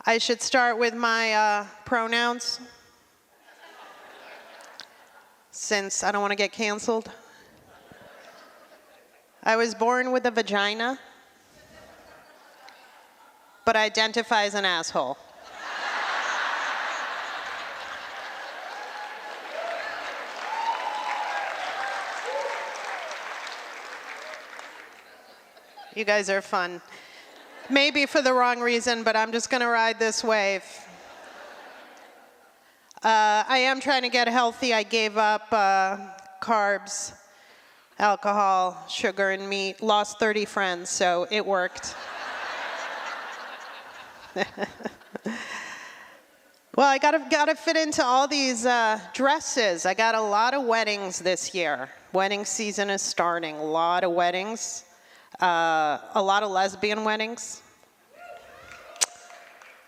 I should start with my pronouns, since I don't want to get canceled. I was born with a vagina, but I identify as an asshole. You guys are fun. Maybe for the wrong reason, but I'm just going to ride this wave. I am trying to get healthy. I gave up carbs, alcohol, sugar, and meat. Lost 30 friends, so it worked. Well, I gotta fit into all these dresses. I got a lot of weddings this year. Wedding season is starting. A lot of weddings. A lot of lesbian weddings.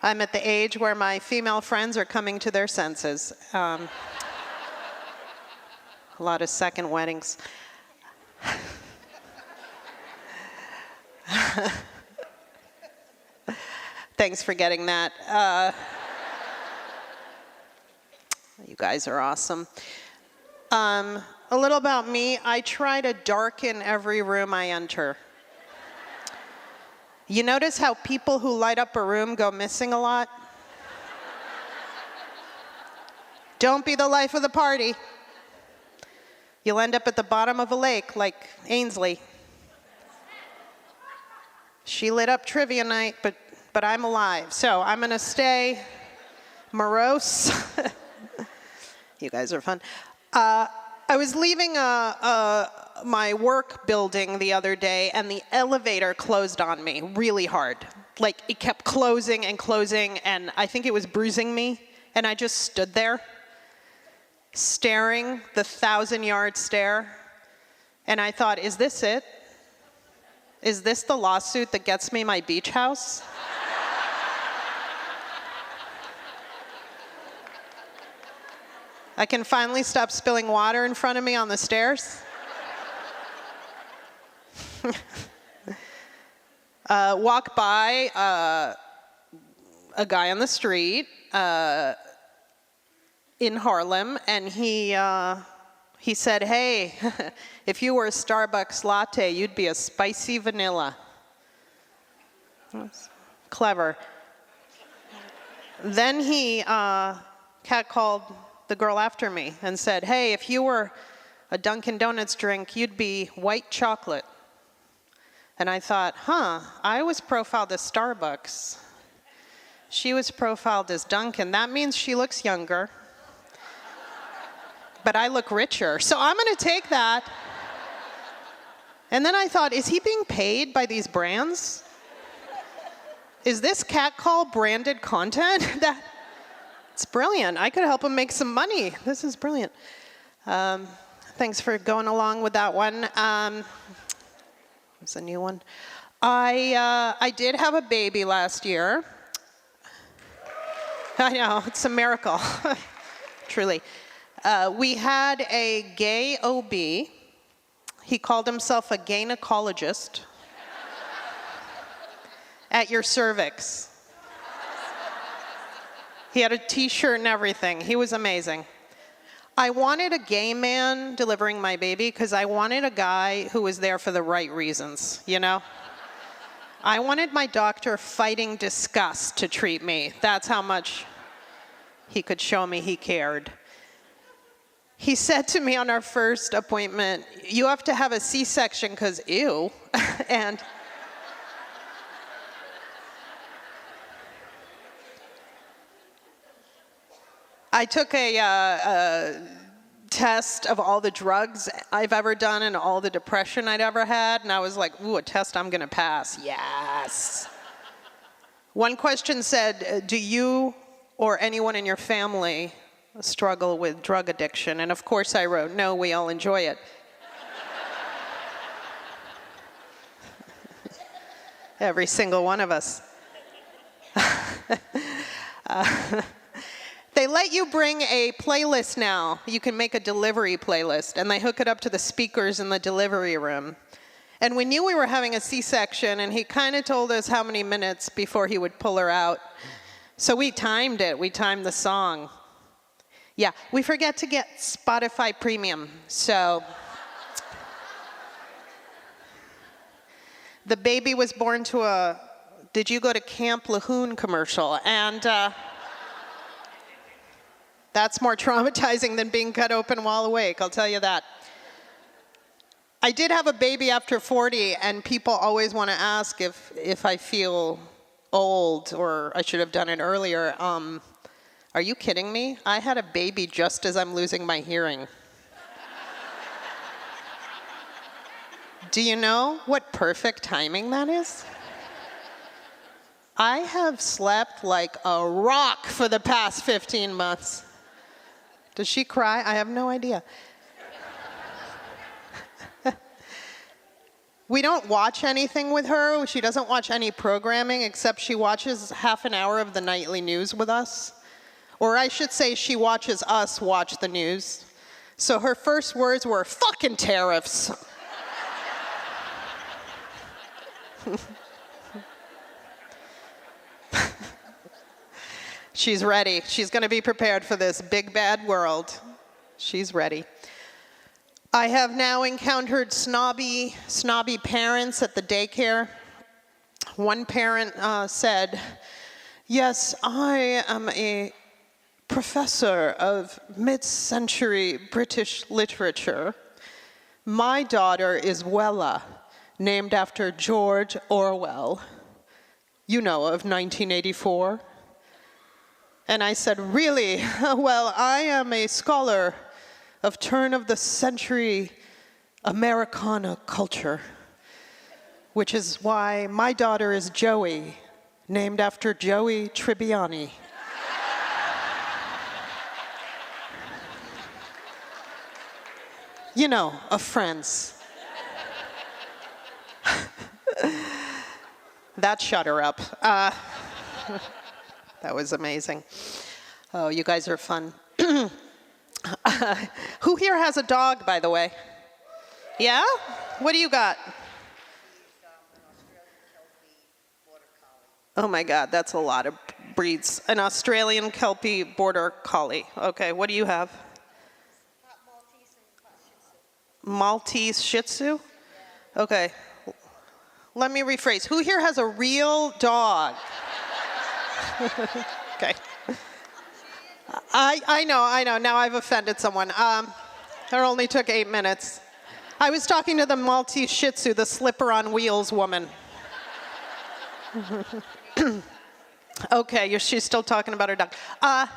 I'm at the age where my female friends are coming to their senses. A lot of second weddings. Thanks for getting that. You guys are awesome. A little about me. I try to darken every room I enter. You notice how people who light up a room go missing a lot? Don't be the life of the party. You'll end up at the bottom of a lake like Ainsley. She lit up trivia night, but I'm alive. So I'm going to stay morose. You guys are fun. I was leaving my work building the other day, and the elevator closed on me really hard. Like, it kept closing and closing, and I think it was bruising me. And I just stood there, staring the 1,000-yard stare. And I thought, is this it? Is this the lawsuit that gets me my beach house? I can finally stop spilling water in front of me on the stairs. Walk by a guy on the street in Harlem, and he said, "Hey, if you were a Starbucks latte, you'd be a spicy vanilla." That's clever. Then he catcalled the girl after me and said, "Hey, if you were a Dunkin' Donuts drink, you'd be white chocolate." And I thought, I was profiled as Starbucks. She was profiled as Dunkin'. That means she looks younger. But I look richer. So I'm going to take that. And then I thought, is he being paid by these brands? Is this catcall branded content? It's brilliant. I could help him make some money. This is brilliant. Thanks for going along with that one. What's a new one? I did have a baby last year. I know, it's a miracle. Truly. We had a gay OB. He called himself a gynecologist at your cervix. He had a t-shirt and everything. He was amazing. I wanted a gay man delivering my baby because I wanted a guy who was there for the right reasons, you know? I wanted my doctor fighting disgust to treat me. That's how much he could show me he cared. He said to me on our first appointment, "You have to have a C-section because ew." And I took a test of all the drugs I've ever done and all the depression I'd ever had, and I was like, ooh, a test I'm going to pass. Yes. One question said, do you or anyone in your family struggle with drug addiction? And of course I wrote, no, we all enjoy it. Every single one of us. They let you bring a playlist now. You can make a delivery playlist, and they hook it up to the speakers in the delivery room. And we knew we were having a C-section, and he kind of told us how many minutes before he would pull her out. So we timed it. We timed the song. Yeah, we forget to get Spotify Premium. So the baby was born to a "Did you go to Camp Lahoon" commercial. And that's more traumatizing than being cut open while awake, I'll tell you that. I did have a baby after 40, and people always want to ask if I feel old or I should have done it earlier. Are you kidding me? I had a baby just as I'm losing my hearing. Do you know what perfect timing that is? I have slept like a rock for the past 15 months. Does she cry? I have no idea. We don't watch anything with her. She doesn't watch any programming, except she watches half an hour of the nightly news with us. Or I should say she watches us watch the news. So her first words were, "Fucking tariffs." She's ready. She's going to be prepared for this big bad world. She's ready. I have now encountered snobby parents at the daycare. One parent said, "Yes, I am a professor of mid-century British literature. My daughter is Wella, named after George Orwell, you know, of 1984. And I said, "Really? Well, I am a scholar of turn-of-the-century Americana culture, which is why my daughter is Joey, named after Joey Tribbiani." You know, of Friends. That shut her up. That was amazing. Oh, you guys are fun. Who here has a dog, by the way? Yeah? What do you got? Oh my God, that's a lot of breeds. An Australian Kelpie Border Collie. Okay, what do you have? Maltese Shih Tzu? Okay. Let me rephrase. Who here has a real dog? Okay. I know. Now I've offended someone. It only took 8 minutes. I was talking to the Maltese Shih Tzu, the slipper on wheels woman. Okay, she's still talking about her dog. I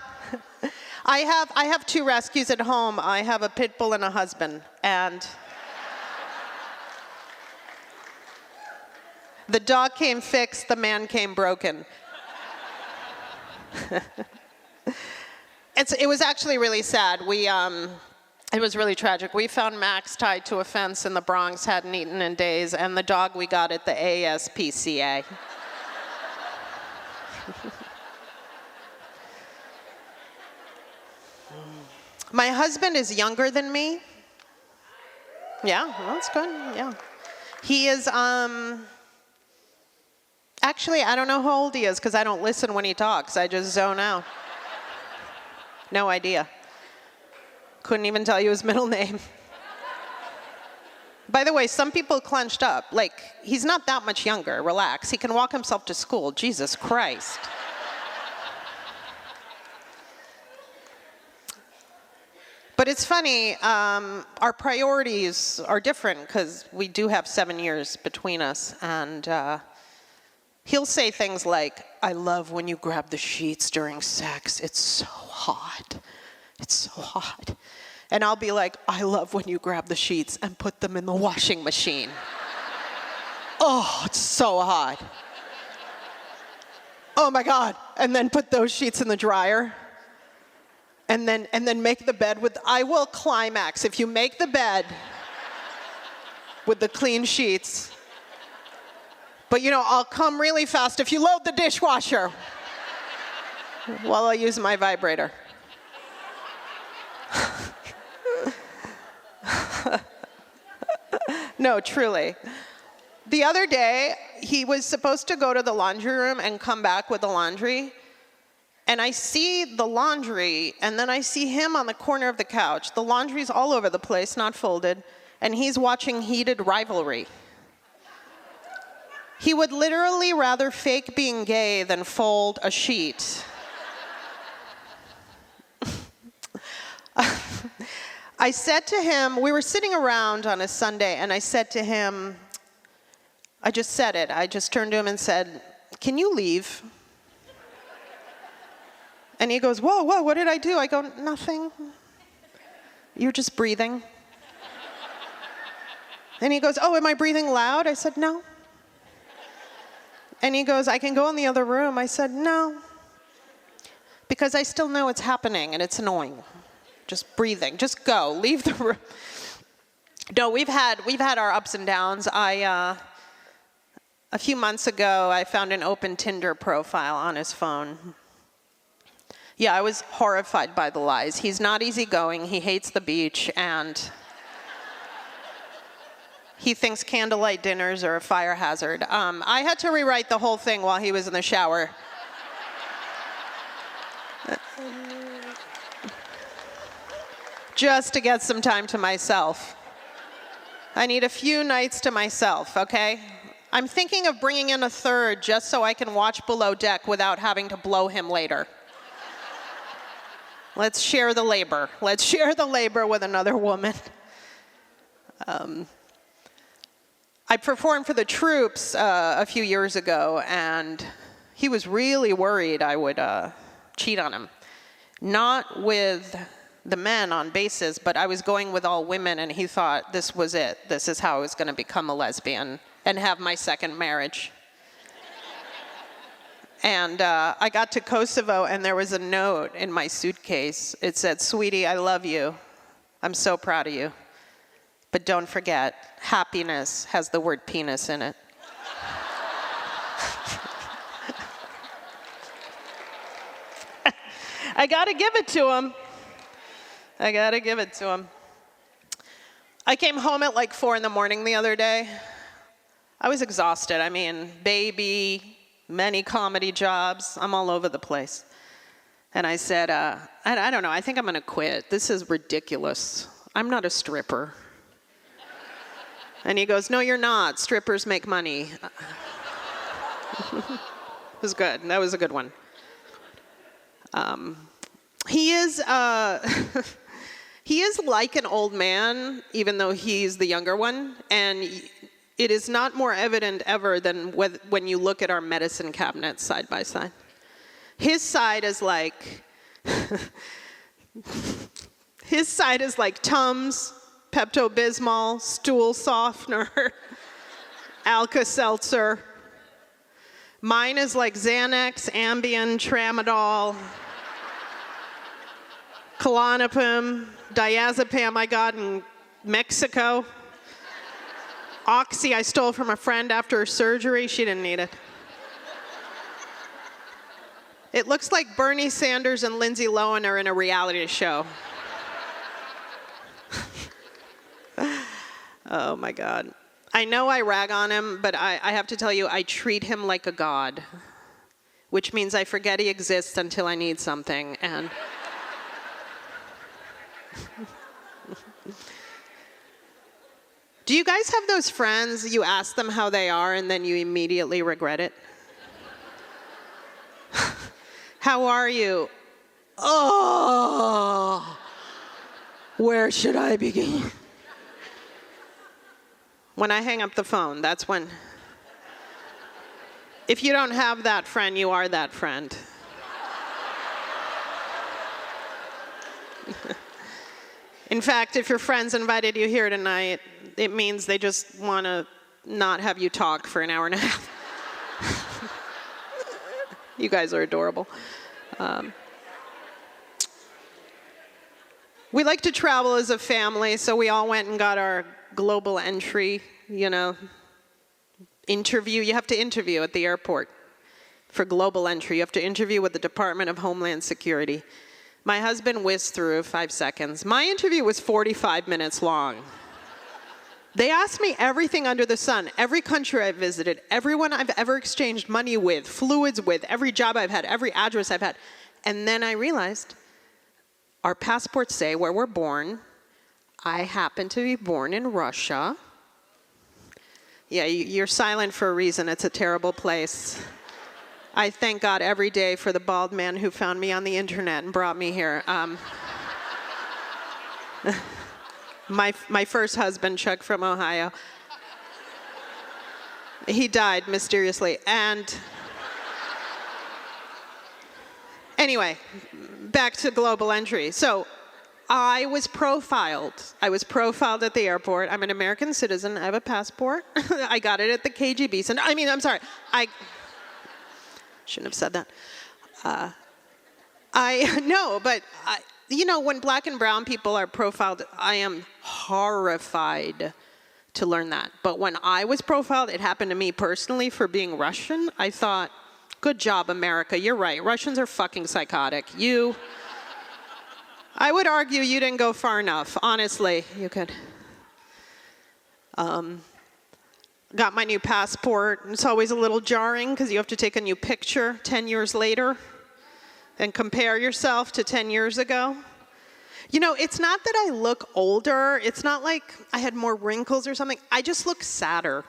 have 2 rescues at home. I have a pit bull and a husband, and the dog came fixed, the man came broken. It was actually really sad. It was really tragic. We found Max tied to a fence in the Bronx, hadn't eaten in days, and the dog we got at the ASPCA. My husband is younger than me. Yeah, that's good, yeah. He is, actually, I don't know how old he is because I don't listen when he talks. I just zone out. No idea. Couldn't even tell you his middle name. By the way, some people clenched up. Like, he's not that much younger. Relax. He can walk himself to school. Jesus Christ. But it's funny, our priorities are different because we do have 7 years between us. And he'll say things like, "I love when you grab the sheets during sex. It's so hot. It's so hot." And I'll be like, "I love when you grab the sheets and put them in the washing machine. Oh, it's so hot. Oh my God." And then put those sheets in the dryer. And then make the bed with, I will climax. If you make the bed with the clean sheets, but I'll come really fast if you load the dishwasher while I use my vibrator. No, truly. The other day, he was supposed to go to the laundry room and come back with the laundry. And I see the laundry, and then I see him on the corner of the couch. The laundry's all over the place, not folded, and he's watching Heated Rivalry. He would literally rather fake being gay than fold a sheet. I said to him, we were sitting around on a Sunday, and I said to him, I just said it. I just turned to him and said, "Can you leave?" And he goes, "Whoa, what did I do?" I go, "Nothing. You're just breathing." And he goes, "Oh, am I breathing loud?" I said, "No." And he goes, "I can go in the other room." I said, "No. Because I still know it's happening and it's annoying. Just breathing. Just go. Leave the room." No, we've had our ups and downs. A few months ago, I found an open Tinder profile on his phone. Yeah, I was horrified by the lies. He's not easygoing, he hates the beach, and he thinks candlelight dinners are a fire hazard. I had to rewrite the whole thing while he was in the shower. Just to get some time to myself. I need a few nights to myself, okay? I'm thinking of bringing in a third just so I can watch Below Deck without having to blow him later. Let's share the labor. Let's share the labor with another woman. I performed for the troops a few years ago, and he was really worried I would cheat on him. Not with the men on bases, but I was going with all women, and he thought this was it. This is how I was going to become a lesbian and have my second marriage. And I got to Kosovo, and there was a note in my suitcase. It said, "Sweetie, I love you. I'm so proud of you. But don't forget, happiness has the word penis in it." I gotta give it to him. I gotta give it to him. I came home at like 4 in the morning the other day. I was exhausted. I mean, baby, many comedy jobs. I'm all over the place. And I said, I don't know, I think I'm gonna quit. This is ridiculous. I'm not a stripper. And he goes, "No, you're not. Strippers make money." It was good. That was a good one. He is like an old man, even though he's the younger one. And it is not more evident ever than when you look at our medicine cabinets side by side. His side is like, Tums, Pepto-Bismol, stool softener, Alka-Seltzer. Mine is like Xanax, Ambien, Tramadol, Klonopin, diazepam I got in Mexico. Oxy I stole from a friend after her surgery. She didn't need it. It looks like Bernie Sanders and Lindsay Lohan are in a reality show. Oh my God. I know I rag on him, but I have to tell you, I treat him like a god, which means I forget he exists until I need something. And do you guys have those friends, you ask them how they are and then you immediately regret it? How are you? Oh, where should I begin? When I hang up the phone, that's when. If you don't have that friend, you are that friend. In fact, if your friends invited you here tonight, it means they just want to not have you talk for an hour and a half. You guys are adorable. We like to travel as a family, so we all went and got our global entry, interview. You have to interview at the airport for global entry. You have to interview with the Department of Homeland Security. My husband whizzed through 5 seconds. My interview was 45 minutes long. They asked me everything under the sun, every country I've visited, everyone I've ever exchanged money with, fluids with, every job I've had, every address I've had. And then I realized our passports say where we're born. I happen to be born in Russia. Yeah, you're silent for a reason. It's a terrible place. I thank God every day for the bald man who found me on the internet and brought me here. My first husband, Chuck from Ohio, he died mysteriously. And anyway, back to global entry. So I was profiled. I was profiled at the airport. I'm an American citizen. I have a passport. I got it at the KGB center. I mean, I'm sorry. I shouldn't have said that. You know, when black and brown people are profiled, I am horrified to learn that. But when I was profiled, it happened to me personally for being Russian. I thought, good job, America. You're right. Russians are fucking psychotic. I would argue you didn't go far enough. Honestly, you could. Got my new passport. It's always a little jarring because you have to take a new picture 10 years later and compare yourself to 10 years ago. You know, it's not that I look older. It's not like I had more wrinkles or something. I just look sadder.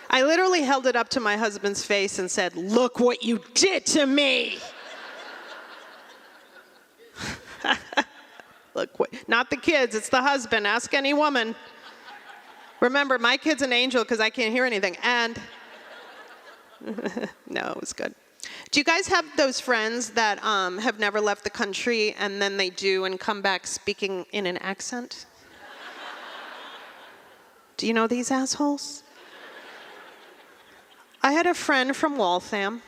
I literally held it up to my husband's face and said, "Look what you did to me." Look, not the kids, it's the husband. Ask any woman. Remember, my kid's an angel because I can't hear anything. And no, it was good. Do you guys have those friends that have never left the country and then they do and come back speaking in an accent? Do you know these assholes? I had a friend from Waltham.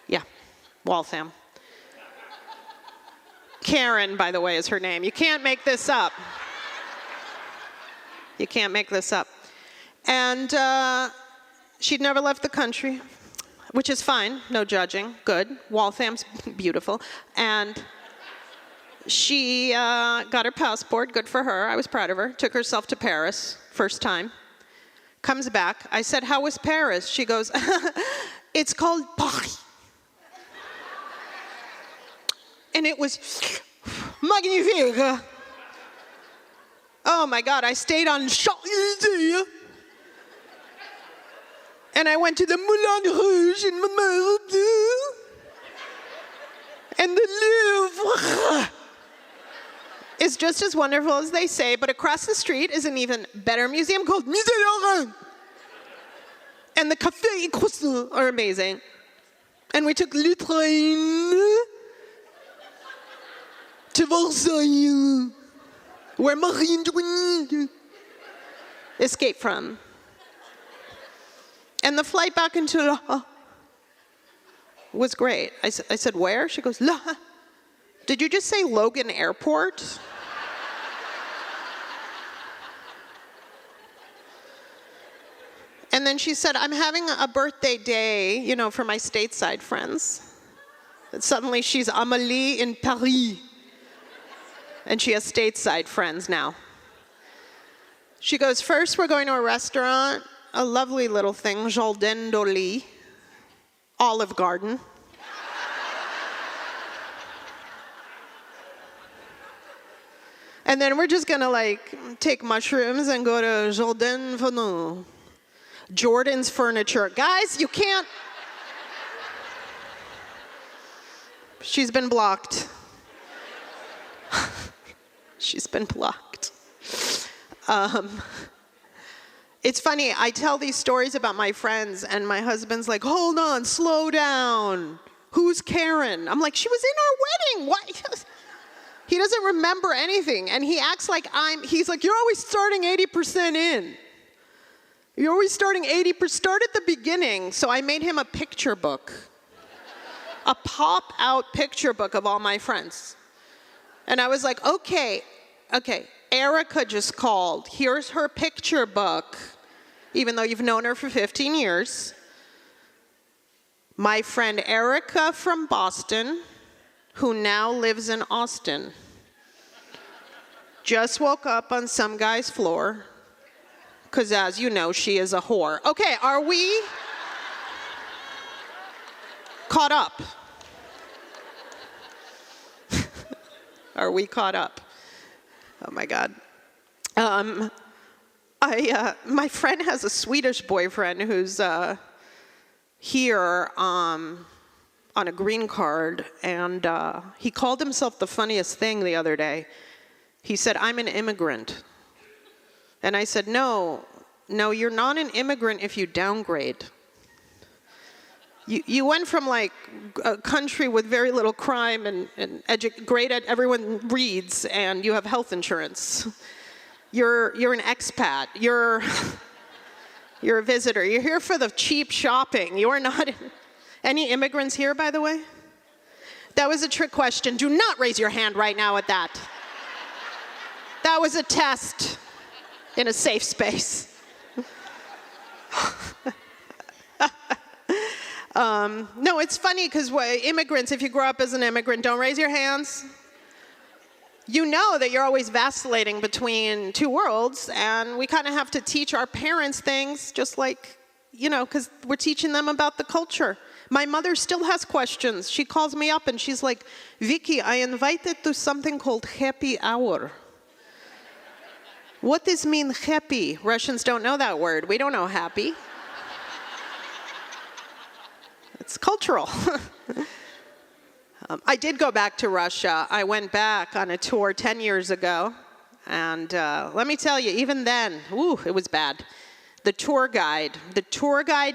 Yeah, Waltham. Karen, by the way, is her name. You can't make this up. You can't make this up. And she'd never left the country, which is fine, no judging, good. Waltham's beautiful. And she got her passport, good for her, I was proud of her. Took herself to Paris, first time. Comes back, I said, "How was Paris?" She goes, "It's called Paris." And it was magnifique. Oh my God, I stayed on Champs-Élysées. And I went to the Moulin Rouge in Montmartre. And the Louvre is just as wonderful as they say, but across the street is an even better museum called Musée Lorrain. And the café et croissants are amazing. And we took le train to Versailles, where Marie Antoinette escaped from. And the flight back into La was great. I said, "Where?" She goes, "La." Did you just say Logan Airport? And then she said, "I'm having a birthday day, you know, for my stateside friends." And suddenly she's Amélie in Paris. And she has stateside friends now. She goes, "First we're going to a restaurant, a lovely little thing, Jardin d'Oli, Olive Garden. And then we're just gonna like take mushrooms and go to Jardin Furniture. Jordan's Furniture. Guys, you can't. She's been blocked. She's been blocked. It's funny, I tell these stories about my friends and my husband's like, "Hold on, slow down. Who's Karen?" I'm like, "She was in our wedding. What?" He doesn't remember anything. And he acts like he's like, "You're always starting 80% in. You're always starting 80%, start at the beginning." So I made him a picture book. A pop-out picture book of all my friends. And I was like, okay, Erica just called. Here's her picture book, even though you've known her for 15 years. My friend Erica from Boston, who now lives in Austin, just woke up on some guy's floor, because as you know, she is a whore. Okay, are we? caught up? Are we caught up? Oh my God. My friend has a Swedish boyfriend who's here on a green card, and he called himself the funniest thing the other day. He said, "I'm an immigrant." And I said, no, you're not an immigrant if you downgrade. You went from like a country with very little crime and great at everyone reads, and you have health insurance. You're an expat. You're a visitor. You're here for the cheap shopping. You are not. Any immigrants here, by the way? That was a trick question. Do not raise your hand right now at that. That was a test in a safe space. No, it's funny because immigrants, if you grow up as an immigrant, don't raise your hands. You know that you're always vacillating between two worlds, and we kind of have to teach our parents things, just like, because we're teaching them about the culture. My mother still has questions. She calls me up and she's like, "Vicky, I invited to something called happy hour." What does mean happy? Russians don't know that word. We don't know happy. It's cultural. I did go back to Russia. I went back on a tour 10 years ago. And let me tell you, even then, it was bad. The tour guide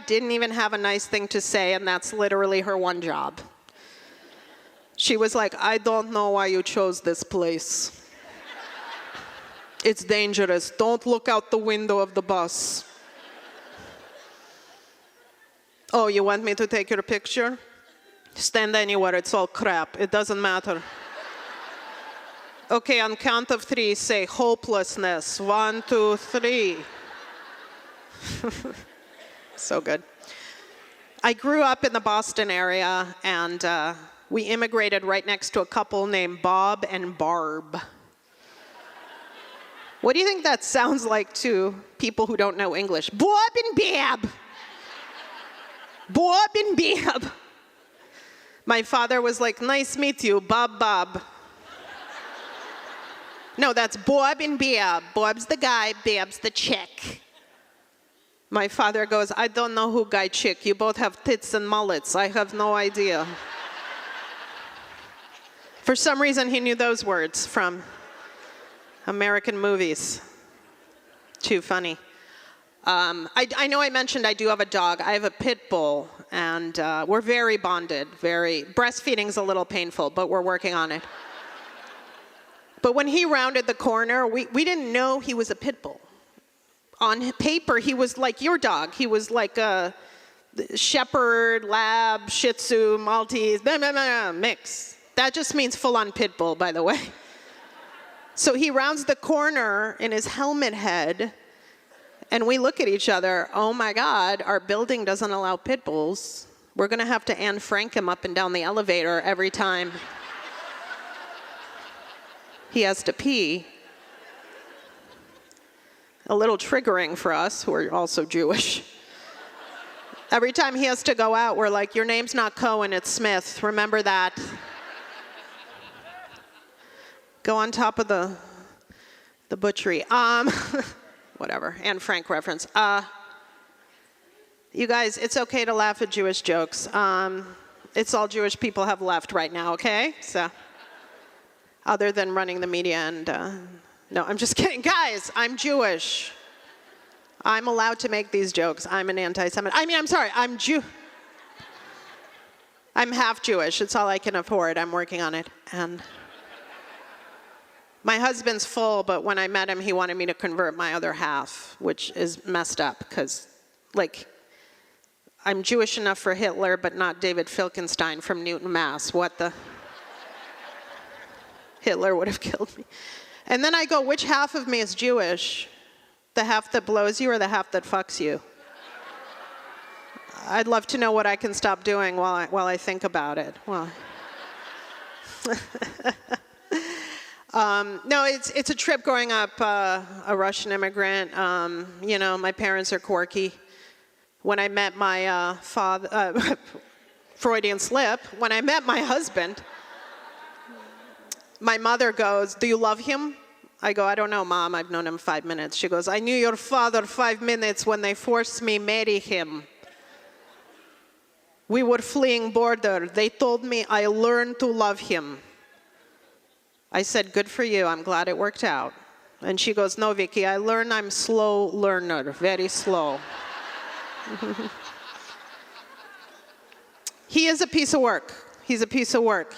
didn't even have a nice thing to say, and that's literally her one job. She was like, "I don't know why you chose this place. It's dangerous. Don't look out the window of the bus. Oh, you want me to take your picture? Stand anywhere. It's all crap. It doesn't matter. Okay, on count of 3, say hopelessness. 1, 2, 3. So good. I grew up in the Boston area, and we immigrated right next to a couple named Bob and Barb. What do you think that sounds like to people who don't know English? Bob and Bab. Bob and Bab. My father was like, "Nice meet you, Bob. No, that's Bob and Bab. Bob's the guy, Bab's the chick. My father goes, "I don't know who guy chick. You both have tits and mullets. I have no idea." For some reason, he knew those words from American movies. Too funny. I know I mentioned I do have a dog. I have a pit bull, and we're very bonded. Breastfeeding's a little painful, but we're working on it. But when he rounded the corner, we didn't know he was a pit bull. On paper, he was like your dog. He was like a shepherd, lab, shih tzu, Maltese, mix. That just means full-on pit bull, by the way. So he rounds the corner in his helmet head, and we look at each other. Oh my God, our building doesn't allow pit bulls. We're going to have to Anne Frank him up and down the elevator every time he has to pee. A little triggering for us, who are also Jewish. Every time he has to go out, we're like, "Your name's not Cohen, it's Smith. Remember that." Go on top of the butchery. Whatever, Anne Frank reference. You guys, it's okay to laugh at Jewish jokes. It's all Jewish people have left right now, okay? So, other than running the media and, no, I'm just kidding. Guys, I'm Jewish. I'm allowed to make these jokes. I'm an anti-Semite. I'm sorry, I'm half Jewish. It's all I can afford. I'm working on it. And my husband's full, but when I met him, he wanted me to convert my other half, which is messed up because, I'm Jewish enough for Hitler, but not David Finkelstein from Newton, Mass. What the? Hitler would have killed me. And then I go, which half of me is Jewish? The half that blows you or the half that fucks you? I'd love to know what I can stop doing while I think about it. Well. No, it's a trip growing up a Russian immigrant. My parents are quirky. When I met my father, Freudian slip, when I met my husband, my mother goes, "Do you love him?" I go, "I don't know, Mom. I've known him 5 minutes." She goes, "I knew your father 5 minutes when they forced me marry him. We were fleeing border. They told me I learned to love him." I said, "Good for you. I'm glad it worked out." And she goes, "No, Vicky, I learned I'm slow learner, very slow." He is a piece of work. He's a piece of work.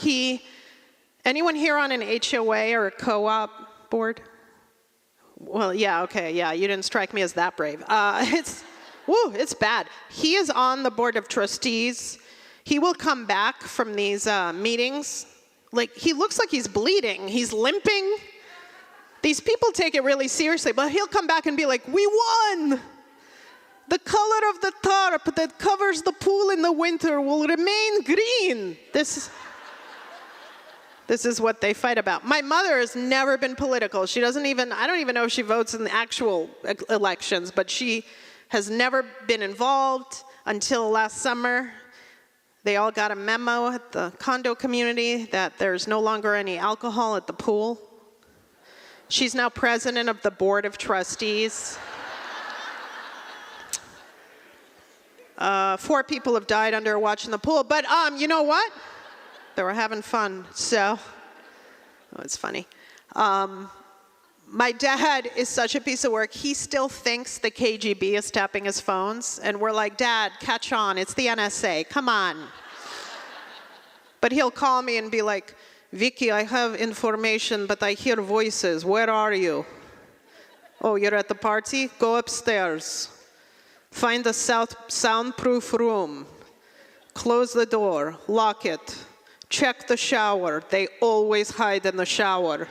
Anyone here on an HOA or a co-op board? Well, yeah, okay, yeah, you didn't strike me as that brave. It's bad. He is on the board of trustees. He will come back from these meetings. Like, he looks like he's bleeding. He's limping. These people take it really seriously, but he'll come back and be like, "We won! The color of the tarp that covers the pool in the winter will remain green." This is what they fight about. My mother has never been political. She doesn't even, I don't even know if she votes in the actual elections, but she has never been involved until last summer. They all got a memo at the condo community that there's no longer any alcohol at the pool. She's now president of the board of trustees. 4 people have died under watching the pool, but you know what? They were having fun, so, it's funny. My dad is such a piece of work. He still thinks the KGB is tapping his phones, and we're like, "Dad, catch on, it's the NSA, come on." But he'll call me and be like, "Vicky, I have information, but I hear voices. Where are you?" "Oh, you're at the party? Go upstairs. Find a soundproof room. Close the door, lock it. Check the shower. They always hide in the shower.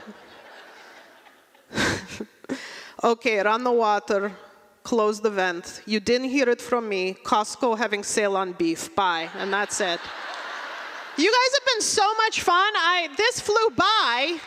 Okay, run the water. Close the vent. You didn't hear it from me. Costco having sale on beef. Bye." And that's it. You guys have been so much fun. This flew by.